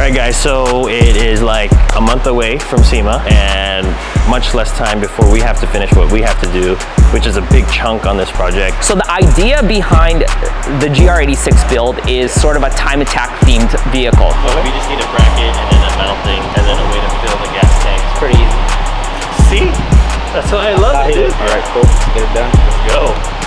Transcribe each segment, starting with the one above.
Alright guys, so it is like a month away from SEMA and much less time before we have to finish what we have to do, which is a big chunk on this project. So the idea behind the GR86 build is sort of a time attack themed vehicle. We just need a bracket and then a mounting and then a way to fill the gas tank. It's pretty easy. See? That's why I love it, dude. Alright, cool. Let's get it done. Let's go.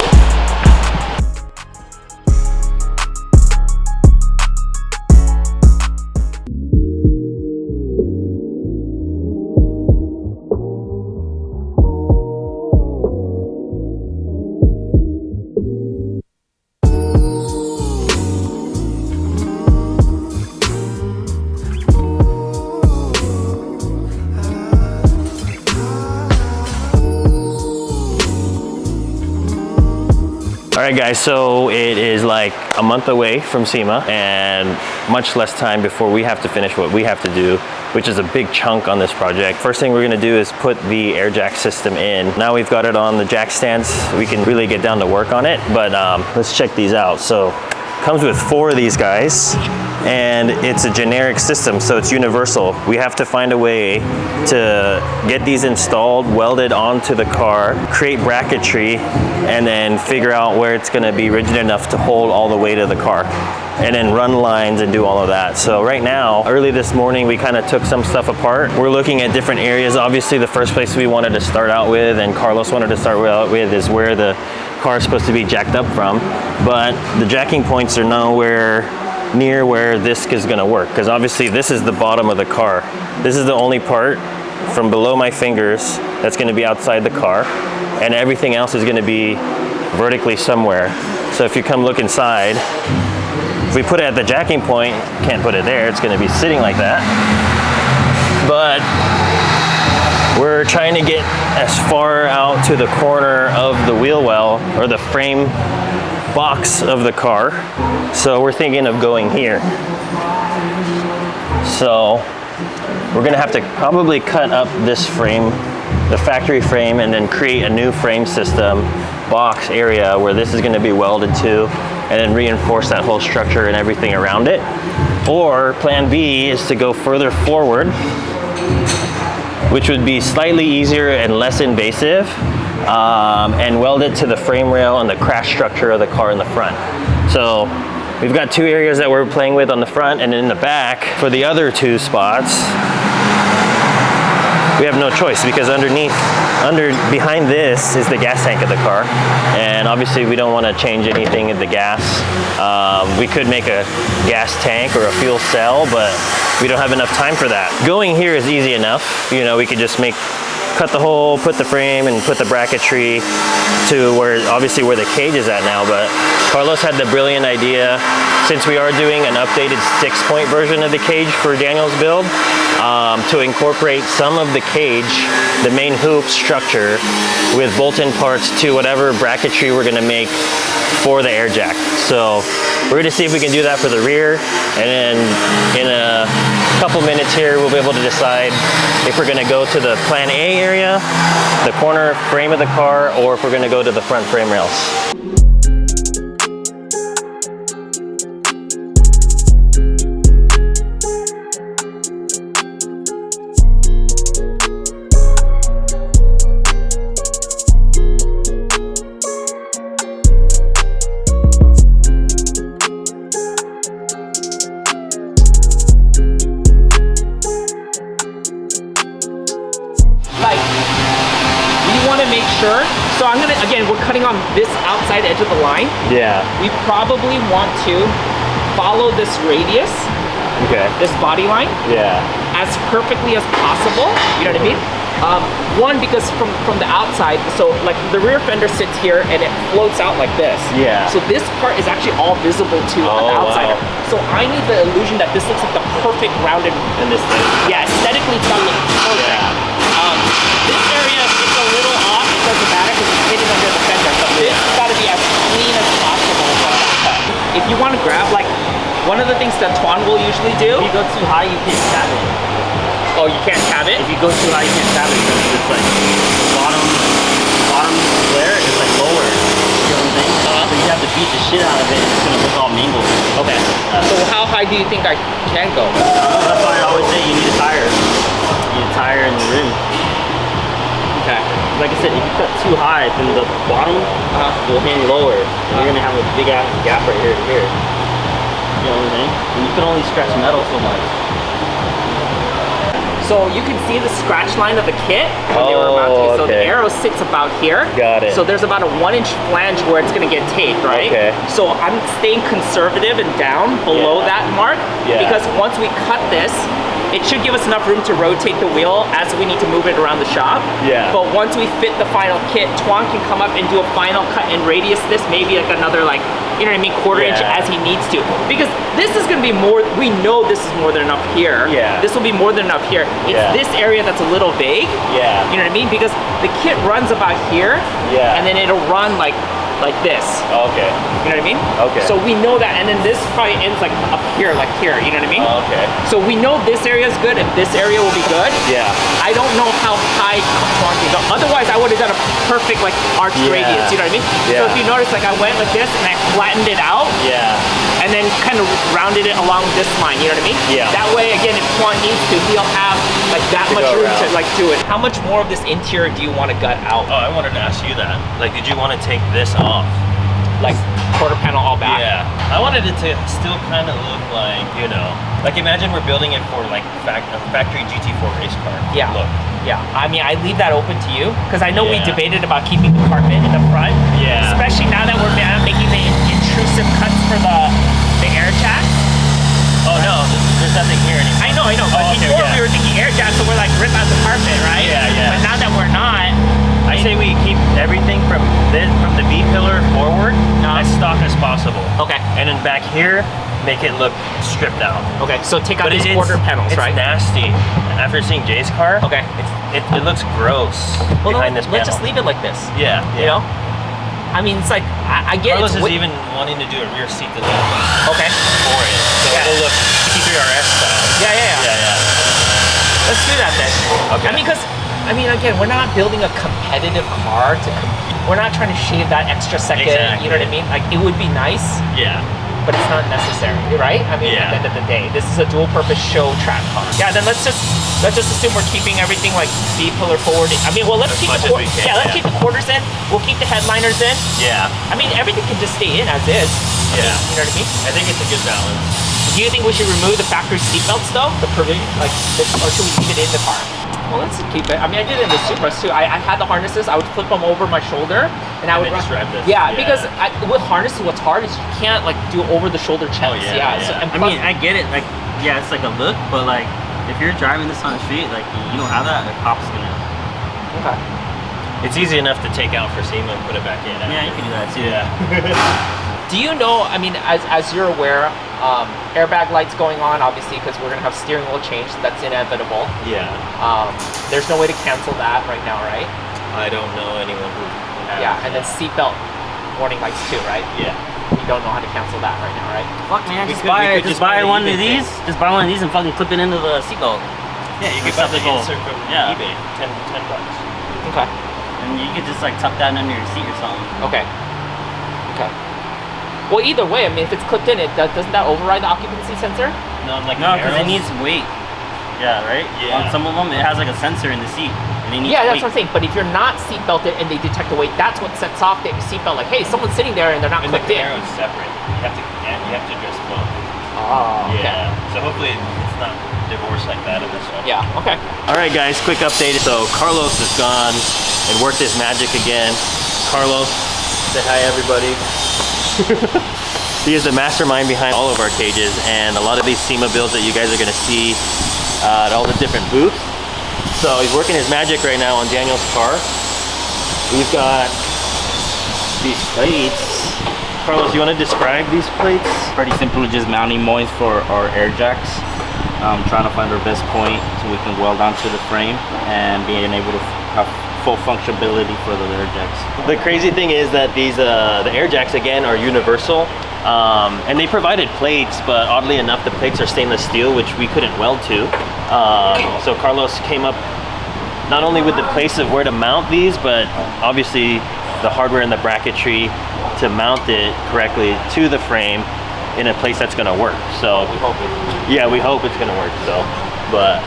Alright guys, so it is like a month away from SEMA and much less time before we have to finish what we have to do, which is a big chunk on this project. First thing we're going to do is put the air jack system in. Now we've got it on the jack stands, we can really get down to work on it, but let's check these out. So it comes with 4 of these guys and it's a generic system, so it's universal. We have to find a way to get these installed, welded onto the car, create bracketry, and then figure out where it's gonna be rigid enough to hold all the weight of the car, and then run lines and do all of that. So right now, early this morning, we kind of took some stuff apart. We're looking at different areas. Obviously, the first place we wanted to start out with, and Carlos wanted to start out with, is where the car is supposed to be jacked up from. But the jacking points are nowhere near where this is gonna work, because obviously this is the bottom of the car. This is the only part from below my fingers that's gonna be outside the car, and everything else is gonna be vertically somewhere. So if you come look inside, if we put it at the jacking point, can't put it there, it's gonna be sitting like that. But we're trying to get as far out to the corner of the wheel well, or the frame box of the car. So we're thinking of going here. So we're gonna have to probably cut up this frame, the factory frame, and then create a new frame system box area where this is gonna be welded to, and then reinforce that whole structure and everything around it. Or plan B is to go further forward, which would be slightly easier and less invasive, and weld it to the frame rail and the crash structure of the car in the front. So we've got 2 areas that we're playing with on the front, and in the back for the other 2 spots, we have no choice, because behind this is the gas tank of the car, and obviously we don't want to change anything in the gas. We could make a gas tank or a fuel cell, but we don't have enough time for that. Going here is easy enough. You know, we could just cut the hole, put the frame, and put the bracketry to obviously where the cage is at now. But Carlos had the brilliant idea, since we are doing an updated 6-point version of the cage for Daniel's build, to incorporate some of the cage, the main hoop structure, with bolt-in parts to whatever bracketry we're gonna make for the air jack. So we're gonna see if we can do that for the rear, and then in a couple minutes here, we'll be able to decide if we're gonna go to the Plan A area, the corner frame of the car, or if we're gonna go to the front frame rails. So I'm gonna, again, we're cutting on this outside edge of the line. Yeah. We probably want to follow this radius, this body line, as perfectly as possible. You know what I mean? One, because from the outside, so like the rear fender sits here and it floats out like this. Yeah. So this part is actually all visible to the outsider. Wow. So I need the illusion that this looks like the perfect rounded. And this thing. Yeah, aesthetically it's gonna look perfect. Yeah. This area is a little off. It doesn't matter because it's hidden under the fender. But this has got to be as clean as possible. If you want to grab, like, one of the things that Tuan will usually do. If you go too high, you can't tab it. Oh, you can't tab it? If you go too high, you can't tab it because it's like bottom flare is like lower. You know what I'm saying? So you have to beat the shit out of it. It's gonna look all mingled. Okay. So how high do you think I can go? That's higher in the rim. Okay. Like I said, if you cut too high, then the bottom will hang lower. And you're gonna have a big ass gap right here to here. You know what I'm saying? And you can only scratch metal so much. So you can see the scratch line of the kit when they were mounted. So the arrow sits about here. Got it. So there's about a 1-inch flange where it's gonna get taped, right? Okay. So I'm staying conservative and down below that mark because once we cut this, it should give us enough room to rotate the wheel as we need to move it around the shop. Yeah. But once we fit the final kit, Tuan can come up and do a final cut and radius this maybe like another like, you know what I mean, quarter-inch as he needs to. Because this is gonna be more, we know this is more than enough here. Yeah. This will be more than enough here. It's this area that's a little vague. Yeah. You know what I mean? Because the kit runs about here. Yeah. And then it'll run like this. Okay. You know what I mean? Okay. So we know that, and then this probably ends like up here, like here, you know what I mean? Okay. So we know this area is good and this area will be good. Yeah. I don't know how high Tuan can go. Otherwise, I would have done a perfect like arch radius, you know what I mean? Yeah. So if you notice, like I went like this and I flattened it out. Yeah. And then kind of rounded it along this line, you know what I mean? Yeah. That way, again, if Tuan needs to, he'll have like that much room to like do it. How much more of this interior do you want to gut out? Oh, I wanted to ask you that. Like, did you want to take this off? Like quarter panel all back? Yeah. I wanted it to still kind of look like, you know, like imagine we're building it for like a factory GT4 race car. Yeah. Look. Yeah. I mean, I leave that open to you because I know we Yeah. debated about keeping the carpet in the front. Yeah. Especially now that we're making the intrusive cuts for the air jack. Oh no, there's nothing here anymore. I know. But before we were thinking air jack, so we're like rip out the carpet, right? Yeah, yeah. But now that we're not, I say we keep everything from the B pillar forward as stock as possible. Okay. And then back here, make it look stripped out. Okay, so take out But these quarter panels, it's right? nasty. After seeing Jay's car, Okay. it looks gross behind this panel. Let's just leave it like this. Yeah. You know? I mean, it's like, I get Carlos it's is even wanting to do a rear seat design okay. for it. So it'll look T3RS style. Yeah. Let's do that then. Okay. I mean, again, we're not building a competitive car to compete. We're not trying to shave that extra second, you know what I mean? Like, it would be nice, Yeah. but it's not necessary, right? I mean, at the end of the day, this is a dual-purpose show track car. Yeah, then let's just assume we're keeping everything like B pillar forward. I mean, well, let's keep the let's keep the quarters in. We'll keep the headliners in. Yeah. I mean, everything can just stay in as is. Yeah. You know what I mean? I think it's a good balance. Do you think we should remove the factory seatbelts though? The purview, like, or should we leave it in the car? Well, let's keep it. I mean, I did it in the Supras too. I had the harnesses. I would flip them over my shoulder, and I would just wrap this. Yeah, because with harnesses, what's hard is you can't like do over-the-shoulder checks. Oh, yeah. So, and I mean, I get it. Like, yeah, it's like a look, but like, if you're driving this on the street, like, you don't have that, the cop's gonna. Okay. It's easy enough to take out for SEMA and put it back in. Yeah, you can do that too. Yeah. Do you know? I mean, as you're aware, airbag lights going on, obviously, because we're gonna have steering wheel change. That's inevitable. Yeah. There's no way to cancel that right now, right? I don't know anyone who has. Yeah, and then seatbelt warning lights too, right? Yeah. You don't know how to cancel that right now, right? Fuck man, We just could buy just one buy of the these. Just buy one of these and fucking clip it into the seatbelt. Yeah, you could That's buy the cool. insert from Yeah. eBay. $10. Okay. And you could just like tuck that under your seat or something. Okay. Well, either way, I mean, if it's clipped in, doesn't that override the occupancy sensor? No, like No, because it arrows. needs weight. Yeah, right? Yeah. On some of them, it has like a sensor in the seat. And it needs Yeah, that's weight. what I'm saying. But if you're not seat belted and they detect the weight, that's what sets off the seatbelt. Like, hey, someone's sitting there and they're not And the clipped in. Camaro is separate. You have to address both. Oh, okay. Yeah. So hopefully it's not divorced like that in this one. Yeah, okay. All right, guys, quick update. So Carlos is gone and worked his magic again. Carlos, say hi, everybody. He is the mastermind behind all of our cages and a lot of these SEMA builds that you guys are gonna see at all the different booths. So he's working his magic right now on Daniel's car. We've got these plates. Carlos, you wanna describe these plates? Pretty simple, just mounting moins for our air jacks. Trying to find our best point so we can weld onto the frame and being able to have full functionality for the air jacks. The crazy thing is that these the air jacks again are universal, and they provided plates, but oddly enough the plates are stainless steel, which we couldn't weld to. So Carlos came up not only with the place of where to mount these, but obviously the hardware and the bracketry to mount it correctly to the frame in a place that's gonna work. So We hope it. yeah, we hope it's gonna work. So, but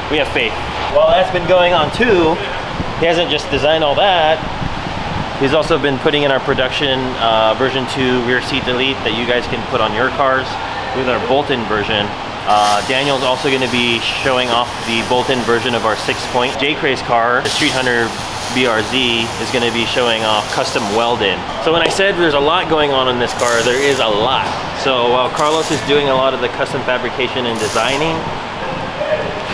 we have faith. while that's been going on too, he hasn't just designed all that. He's also been putting in our production version 2 rear seat delete that you guys can put on your cars with our bolt-in version. Daniel's also going to be showing off the bolt-in version of our 6-point J-Craze car. The Street Hunter BRZ is going to be showing off custom weld-in. So when I said there's a lot going on in this car, there is a lot. So while Carlos is doing a lot of the custom fabrication and designing,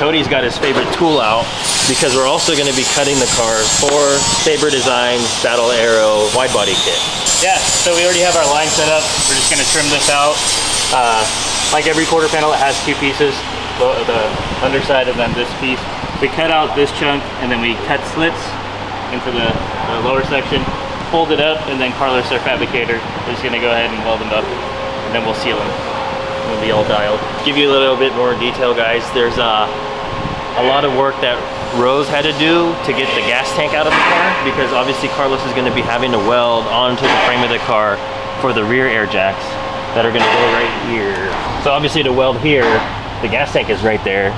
Cody's got his favorite tool out because we're also going to be cutting the car for Sayber Designs Battle Arrow Widebody kit. Yeah, so we already have our line set up. We're just going to trim this out. Like every quarter panel, it has 2 pieces, the underside and then this piece. We cut out this chunk and then we cut slits into the lower section, fold it up, and then Carlos, our fabricator, is going to go ahead and weld them up, and then we'll seal them. We'll be all dialed. Give you a little bit more detail, guys. There's a lot of work that Rose had to do to get the gas tank out of the car, because obviously Carlos is going to be having to weld onto the frame of the car for the rear air jacks that are going to go right here. So obviously to weld here, the gas tank is right there.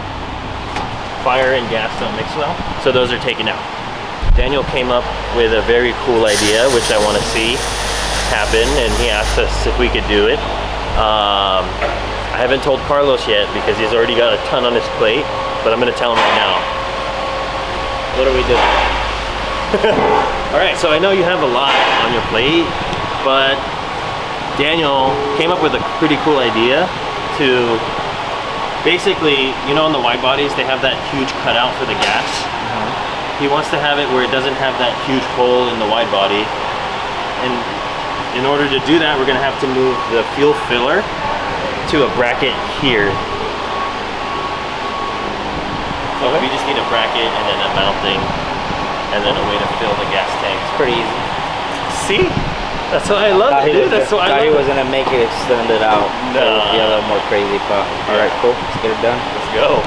Fire and gas don't mix well, so those are taken out. Daniel came up with a very cool idea, which I want to see happen, and he asked us if we could do it. I haven't told Carlos yet because he's already got a ton on his plate, but I'm going to tell him right now. What are we doing? All right, so I know you have a lot on your plate, but Daniel came up with a pretty cool idea to basically, you know, on the wide bodies, they have that huge cutout for the gas. He wants to have it where it doesn't have that huge hole in the wide body. And in order to do that, we're gonna have to move the fuel filler to a bracket here. So we just need a bracket and then a mounting and then a way to fill the gas tank. It's pretty easy. See? That's what I love it, dude. That's what I love. He was gonna make it extended out. No. Yeah, a little more crazy, but all right, cool. Let's get it done. Let's go.